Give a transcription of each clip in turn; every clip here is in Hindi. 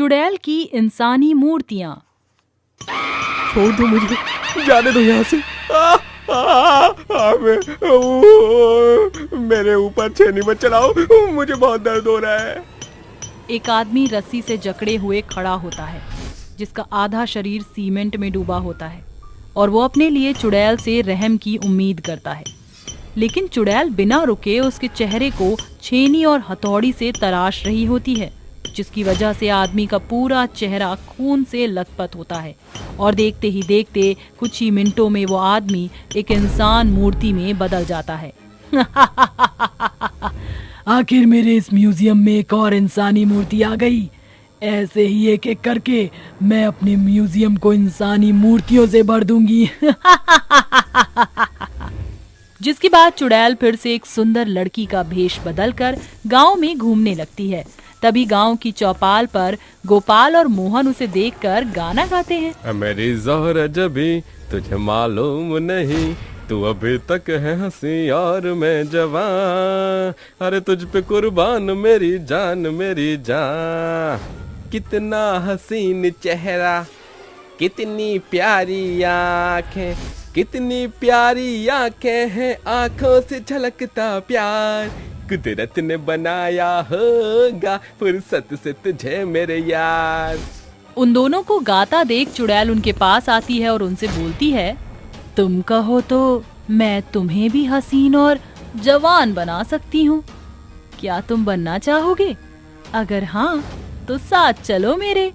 चुड़ैल की इंसानी मूर्तियां। छोड़ दो मुझे, जाने दो यहाँ से। मेरे ऊपर छेनी मत चलाओ, मुझे बहुत दर्द हो रहा है। एक आदमी रस्सी से जकड़े हुए खड़ा होता है, जिसका आधा शरीर सीमेंट में डूबा होता है और वो अपने लिए चुड़ैल से रहम की उम्मीद करता है। लेकिन चुड़ैल बिना रुके उसके चेहरे को छेनी और हथौड़ी से तराश रही होती है, जिसकी वजह से आदमी का पूरा चेहरा खून से लथपथ होता है और देखते ही देखते कुछ ही मिनटों में वो आदमी एक इंसान मूर्ति में बदल जाता है। आखिर मेरे इस म्यूजियम में एक और इंसानी मूर्ति आ गई। ऐसे ही एक एक करके मैं अपने म्यूजियम को इंसानी मूर्तियों से भर दूंगी। जिसके बाद चुड़ैल फिर से एक सुंदर लड़की का भेष बदलकर गांव में घूमने लगती है। तभी गांव की चौपाल पर गोपाल और मोहन उसे देखकर गाना गाते हैं। मेरी ज़ोहरा जबी तुझे मालूम नहीं, तू अभी तक है हंसी और मैं जवान, अरे तुझ पे कुर्बान मेरी जान। कितना हसीन चेहरा, कितनी प्यारी आंखें, कितनी प्यारी आंखें हैं, आंखों से झलकता प्यार, कुदरत ने बनाया होगा फुर्सत से तुझे मेरे यार। उन दोनों को गाता देख चुड़ैल उनके पास आती है और उनसे बोलती है, तुम कहो तो मैं तुम्हें भी हसीन और जवान बना सकती हूँ। क्या तुम बनना चाहोगे? अगर हाँ तो साथ चलो मेरे।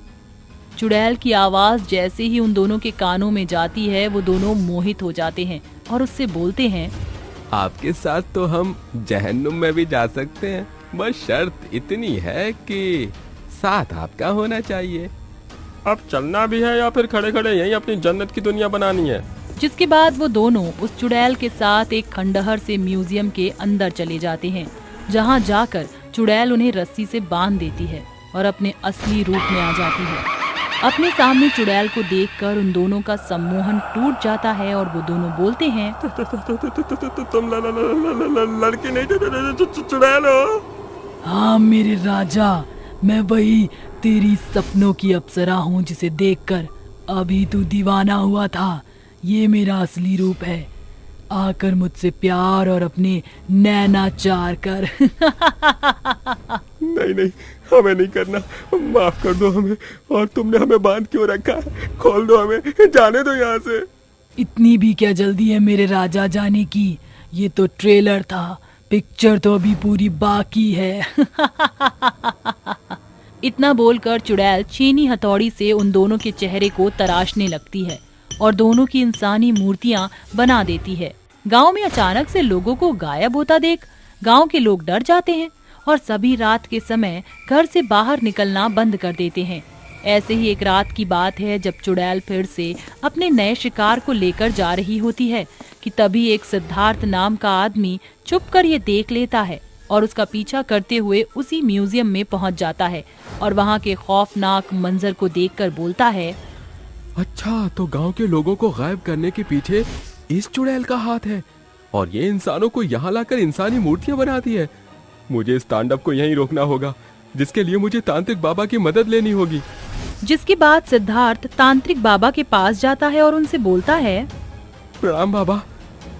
चुड़ैल की आवाज जैसे ही उन दोनों के कानों में जाती है, वो दोनों मोहित हो जाते हैं और उससे बोलते हैं, आपके साथ तो हम जहन्नुम में भी जा सकते हैं, बस शर्त इतनी है कि साथ आपका होना चाहिए। अब चलना भी है या फिर खड़े खड़े यहीं अपनी जन्नत की दुनिया बनानी है? जिसके बाद वो दोनों उस चुड़ैल के साथ एक खंडहर से म्यूजियम के अंदर चले जाते हैं, जहाँ जाकर चुड़ैल उन्हें रस्सी से बांध देती है और अपने असली रूप में आ जाती है। अपने सामने चुड़ैल को देखकर उन दोनों का सम्मोहन टूट जाता है और वो दोनों बोलते हैं, तुम लड़की नहीं चुड़ैल हो? हाँ मेरे राजा, मैं वही तेरी सपनों की अप्सरा हूँ जिसे देखकर अभी तू दीवाना हुआ था। ये मेरा असली रूप है, आकर मुझसे प्यार और अपने नैना चार कर। नहीं, हमें नहीं करना, माफ कर दो हमें। और तुमने हमें बांध क्यों रखा है? खोल दो हमें, जाने दो यहाँ से। इतनी भी क्या जल्दी है मेरे राजा जाने की? ये तो ट्रेलर था, पिक्चर तो अभी पूरी बाकी है। इतना बोलकर चुड़ैल चीनी हथौड़ी से उन दोनों के चेहरे को तराशने लगती है और दोनों की इंसानी मूर्तियां बना देती है। गांव में अचानक से लोगों को गायब होता देख गांव के लोग डर जाते हैं और सभी रात के समय घर से बाहर निकलना बंद कर देते हैं। ऐसे ही एक रात की बात है जब चुड़ैल फिर से अपने नए शिकार को लेकर जा रही होती है कि तभी एक सिद्धार्थ नाम का आदमी छुपकर ये देख लेता है और उसका पीछा करते हुए उसी म्यूजियम में पहुंच जाता है और वहां के खौफनाक मंजर को देखकर बोलता है, अच्छा तो गांव के लोगों को गायब करने के पीछे इस चुड़ैल का हाथ है और ये इंसानों को यहाँ लाकर इंसानी मूर्तियां बनाती है। मुझे इस तांडव को यहीं रोकना होगा, जिसके लिए मुझे तांत्रिक बाबा की मदद लेनी होगी। जिसके बाद सिद्धार्थ तांत्रिक बाबा के पास जाता है और उनसे बोलता है, प्रणाम बाबा,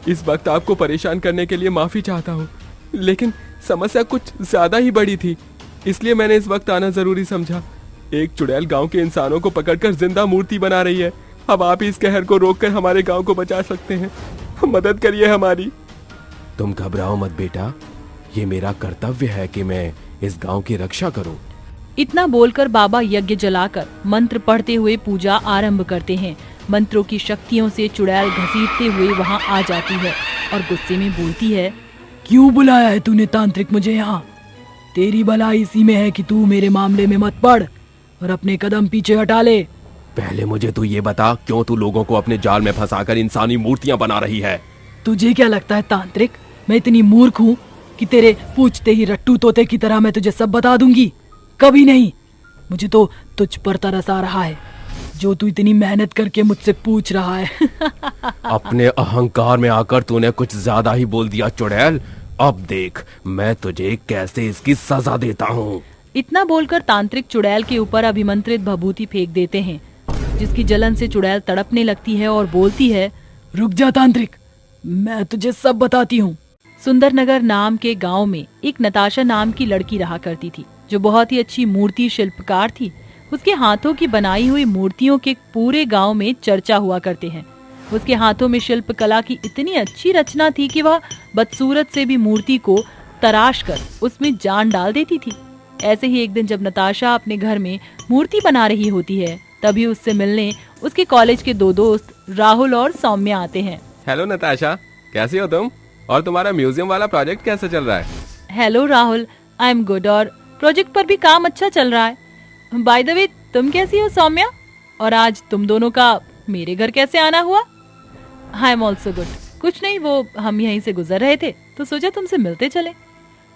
इस वक्त आपको परेशान करने के लिए माफी चाहता हूँ, लेकिन समस्या कुछ ज्यादा ही बड़ी थी, इसलिए मैंने इस वक्त आना जरूरी समझा। एक चुड़ैल गांव के इंसानों को पकड़कर जिंदा मूर्ति बना रही है। अब आप इस कहर को रोककर हमारे गांव को बचा सकते हैं, मदद करिए हमारी। तुम घबराओ मत बेटा, ये मेरा कर्तव्य है कि मैं इस गांव की रक्षा करूं। इतना बोलकर बाबा यज्ञ जलाकर मंत्र पढ़ते हुए पूजा आरंभ करते हैं। मंत्रों की शक्तियों से चुड़ैल घसीटते हुए वहां आ जाती है और गुस्से में बोलती है, क्यों बुलाया है तूने तांत्रिक मुझे यहाँ? तेरी भलाई इसी में है कि तू मेरे मामले में मत पड़ और अपने कदम पीछे हटा ले। पहले मुझे तू ये बता, क्यों तू लोगों को अपने जाल में फंसाकर इंसानी मूर्तियां बना रही है? तुझे क्या लगता है तांत्रिक, मैं इतनी मूर्ख हूँ कि तेरे पूछते ही रट्टू तोते की तरह मैं तुझे सब बता दूंगी? कभी नहीं। मुझे तो तुझ पर तरस आ रहा है, जो तू इतनी मेहनत करके मुझसे पूछ रहा है। अपने अहंकार में आकर तूने कुछ ज्यादा ही बोल दिया चुड़ैल। अब देख मैं तुझे कैसे इसकी सजा देता हूँ। इतना बोलकर तांत्रिक चुड़ैल के ऊपर अभिमंत्रित भभूति फेंक देते हैं, जिसकी जलन से चुड़ैल तड़पने लगती है और बोलती है, रुक जा तांत्रिक, मैं तुझे सब बताती हूँ। सुंदरनगर नाम के गांव में एक नताशा नाम की लड़की रहा करती थी, जो बहुत ही अच्छी मूर्ति शिल्पकार थी। उसके हाथों की बनाई हुई मूर्तियों के पूरे गांव में चर्चा हुआ करते हैं। उसके हाथों में शिल्प कला की इतनी अच्छी रचना थी कि वह बदसूरत से भी मूर्ति को तराश कर उसमें जान डाल देती थी। ऐसे ही एक दिन जब नताशा अपने घर में मूर्ति बना रही होती है, तभी उससे मिलने उसके कॉलेज के दो दोस्त राहुल और सौम्या आते हैं। हेलो नताशा, कैसी हो तुम? और तुम्हारा म्यूजियम वाला प्रोजेक्ट कैसा चल रहा है? Hello Rahul, I am good और प्रोजेक्ट पर भी काम अच्छा चल रहा है। बाय द वे, तुम कैसी हो सौम्या? और आज तुम दोनों का मेरे घर कैसे आना हुआ? I am also good. कुछ नहीं, वो हम यहीं से गुजर रहे थे तो सोचा तुमसे मिलते चले।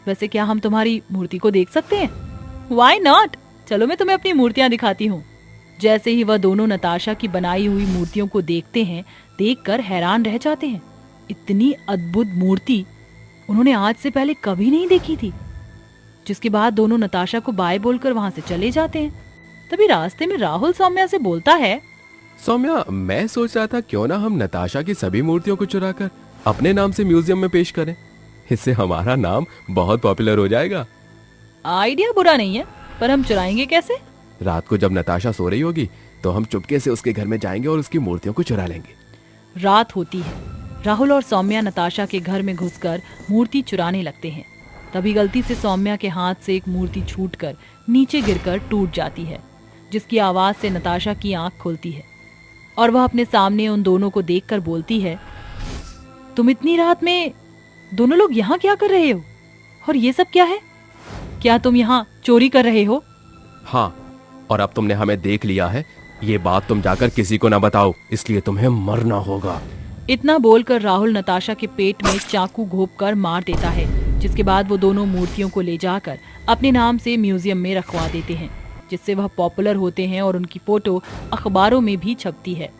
वैसे क्या हम तुम्हारी मूर्ति को देख सकते हैं? व्हाई नॉट, चलो मैं तुम्हें अपनी मूर्तियां दिखाती हूँ। जैसे ही वह दोनों नताशा की बनाई हुई मूर्तियों को देखते हैं, देखकर हैरान रह जाते हैं। इतनी अद्भुत मूर्ति उन्होंने आज से पहले कभी नहीं देखी थी। जिसके बाद दोनों नताशा को बाय बोलकर वहां से चले जाते हैं। तभी रास्ते में राहुल सौम्या से बोलता है, सौम्या, मैं सोच रहा था क्यों ना हम नताशा की सभी मूर्तियों को चुराकर अपने नाम से म्यूजियम में पेश करें। इससे हमारा नाम बहुत पॉपुलर हो जाएगा। आइडिया बुरा नहीं है, पर हम चुराएंगे कैसे? रात को जब नताशा सो रही होगी तो हम चुपके से उसके घर में जाएंगे और उसकी मूर्तियों को चुरा लेंगे। रात होती है। राहुल और सौम्या नताशा के घर में घुसकर मूर्ति चुराने लगते हैं। तभी गलती से सौम्या के हाथ से एक मूर्ति छूटकर नीचे गिरकर टूट जाती है, जिसकी आवाज से नताशा की आंख खुलती है और वह अपने सामने उन दोनों को देखकर बोलती है, तुम इतनी रात में दोनों लोग यहाँ क्या कर रहे हो? और ये सब क्या है? क्या तुम यहाँ चोरी कर रहे हो? हाँ, और अब तुमने हमें देख लिया है, ये बात तुम जाकर किसी को ना बताओ, इसलिए तुम्हें मरना होगा। इतना बोलकर राहुल नताशा के पेट में चाकू घोंपकर मार देता है, जिसके बाद वो दोनों मूर्तियों को ले जाकर अपने नाम से म्यूजियम में रखवा देते हैं, जिससे वह पॉपुलर होते हैं और उनकी फोटो अखबारों में भी छपती है।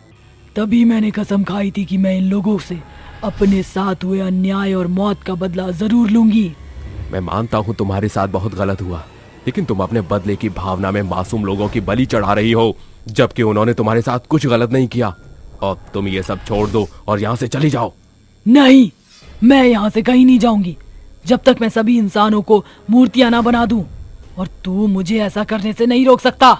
तभी मैंने कसम खाई थी कि मैं इन लोगों से अपने साथ हुए अन्याय और मौत का बदला जरूर लूंगी। मैं मानता हूँ तुम्हारे साथ बहुत गलत हुआ, लेकिन तुम अपने बदले की भावना में मासूम लोगों की बलि चढ़ा रही हो, जबकि उन्होंने तुम्हारे साथ कुछ गलत नहीं किया। और तुम ये सब छोड़ दो और यहाँ से चली जाओ। नहीं, मैं यहाँ से कहीं नहीं जाऊंगी जब तक मैं सभी इंसानों को मूर्तियां ना बना दूं, और तू मुझे ऐसा करने से नहीं रोक सकता।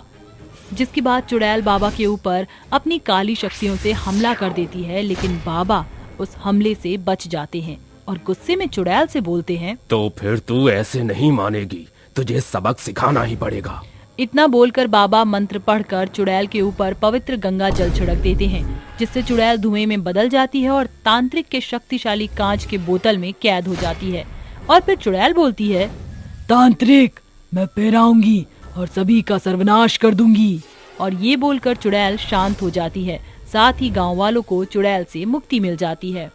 जिसकी बात चुड़ैल बाबा के ऊपर अपनी काली शक्तियों से हमला कर देती है, लेकिन बाबा उस हमले से बच जाते हैं और गुस्से में चुड़ैल से बोलते हैं, तो फिर तू ऐसे नहीं मानेगी, तुझे सबक सिखाना ही पड़ेगा। इतना बोलकर बाबा मंत्र पढ़कर चुड़ैल के ऊपर पवित्र गंगा जल छिड़क देते हैं, जिससे चुड़ैल धुएं में बदल जाती है और तांत्रिक के शक्तिशाली कांच के बोतल में कैद हो जाती है। और फिर चुड़ैल बोलती है, तांत्रिक, मैं फिर आऊंगी और सभी का सर्वनाश कर दूंगी। और ये बोलकर चुड़ैल शांत हो जाती है। साथ ही गांव वालों को चुड़ैल से मुक्ति मिल जाती है।